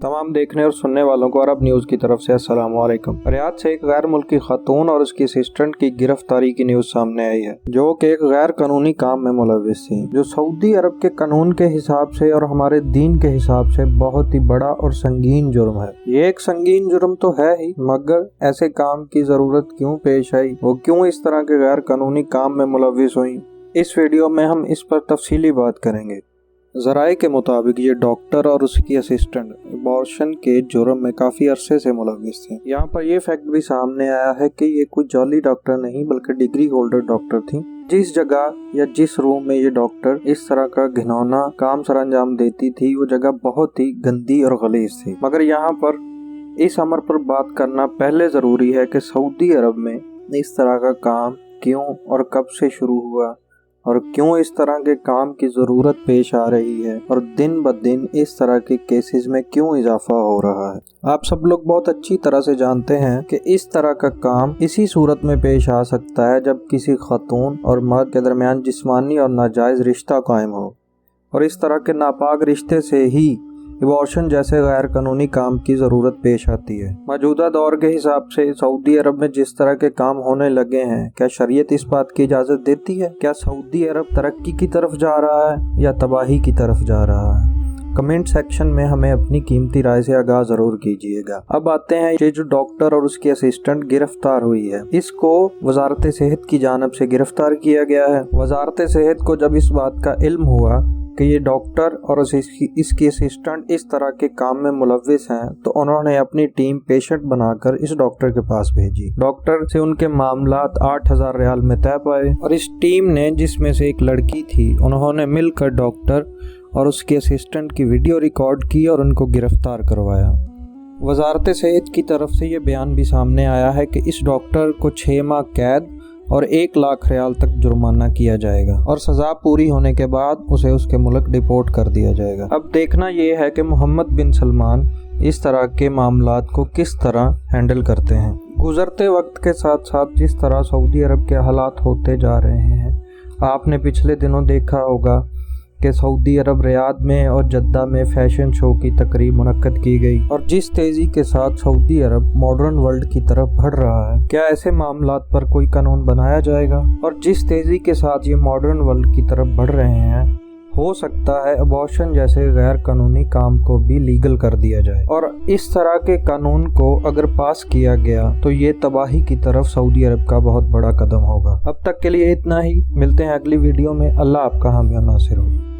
तमाम देखने और सुनने वालों को अरब न्यूज़ की तरफ से अस्सलाम वालेकुम। रियाद से एक गैर मुल्की खातून और उसकी असिस्टेंट की गिरफ्तारी की न्यूज़ सामने आई है, जो कि एक गैर कानूनी काम में मुलव्विस थी, जो सऊदी अरब के कानून के हिसाब से और हमारे दीन के हिसाब से बहुत ही बड़ा और संगीन जुर्म है। ये एक संगीन जुर्म तो है ही, मगर ऐसे काम की ज़रूरत क्यों पेश आई, वो क्यों इस तरह के गैर कानूनी काम में मुलव्विस हुई, इस वीडियो में हम इस पर तफसीली बात करेंगे। ज़राए के मुताबिक ये डॉक्टर और उसकी असिस्टेंट अबॉर्शन के जुर्म में काफ़ी अरसे से मुलव्विस थे। यहाँ पर यह फैक्ट भी सामने आया है कि ये कोई जॉली डॉक्टर नहीं बल्कि डिग्री होल्डर डॉक्टर थी। जिस जगह या जिस रूम में ये डॉक्टर इस तरह का घिनौना काम सर अंजाम देती थी, वो जगह बहुत ही गंदी और गलीज थी। मगर यहाँ पर इस अमर पर बात करना पहले ज़रूरी है कि सऊदी अरब में इस तरह का काम क्यों और कब से शुरू हुआ और क्यों इस तरह के काम की ज़रूरत पेश आ रही है और दिन ब दिन इस तरह के केसेस में क्यों इजाफा हो रहा है। आप सब लोग बहुत अच्छी तरह से जानते हैं कि इस तरह का काम इसी सूरत में पेश आ सकता है जब किसी खातून और मर्द के दरमियान जिस्मानी और नाजायज़ रिश्ता कायम हो, और इस तरह के नापाक रिश्ते से ही अबॉर्शन जैसे गैर कानूनी काम की ज़रूरत पेश आती है। मौजूदा दौर के हिसाब से सऊदी अरब में जिस तरह के काम होने लगे हैं, क्या शरीयत इस बात की इजाज़त देती है? क्या सऊदी अरब तरक्की की तरफ जा रहा है या तबाही की तरफ जा रहा है? कमेंट सेक्शन में हमें अपनी कीमती राय से आगाह जरूर कीजिएगा। अब आते हैं ये जो डॉक्टर और उसकी असिस्टेंट गिरफ्तार हुई है, इसको वजारत सेहत की जानिब से गिरफ्तार किया गया है। वजारत सेहत को जब इस बात का इल्म हुआ कि ये डॉक्टर और इसकी असिस्टेंट इस तरह के काम में मुलव्विस हैं, तो उन्होंने अपनी टीम पेशेंट बनाकर इस डॉक्टर के पास भेजी। डॉक्टर से उनके मामलात 8,000 रियाल में तय पाए, और इस टीम ने, जिसमें से एक लड़की थी, उन्होंने मिलकर डॉक्टर और उसके असिस्टेंट की वीडियो रिकॉर्ड की और उनको गिरफ्तार करवाया। वजारत सेहत की तरफ से ये बयान भी सामने आया है कि इस डॉक्टर को 6 माह कैद और 1 लाख रियाल तक जुर्माना किया जाएगा, और सज़ा पूरी होने के बाद उसे उसके मुल्क डिपोर्ट कर दिया जाएगा। अब देखना ये है कि मोहम्मद बिन सलमान इस तरह के मामलात को किस तरह हैंडल करते हैं। गुजरते वक्त के साथ साथ जिस तरह सऊदी अरब के हालात होते जा रहे हैं, आपने पिछले दिनों देखा होगा कि सऊदी अरब रियाद में और जद्दा में फैशन शो की तकरीब मुनक्कद की गई, और जिस तेज़ी के साथ सऊदी अरब मॉडर्न वर्ल्ड की तरफ बढ़ रहा है, क्या ऐसे मामलात पर कोई कानून बनाया जाएगा? और जिस तेज़ी के साथ ये मॉडर्न वर्ल्ड की तरफ बढ़ रहे हैं, हो सकता है अबॉर्शन जैसे गैर कानूनी काम को भी लीगल कर दिया जाए, और इस तरह के कानून को अगर पास किया गया तो ये तबाही की तरफ सऊदी अरब का बहुत बड़ा कदम होगा। अब तक के लिए इतना ही, मिलते हैं अगली वीडियो में। अल्लाह आपका हामी और नासिर हो।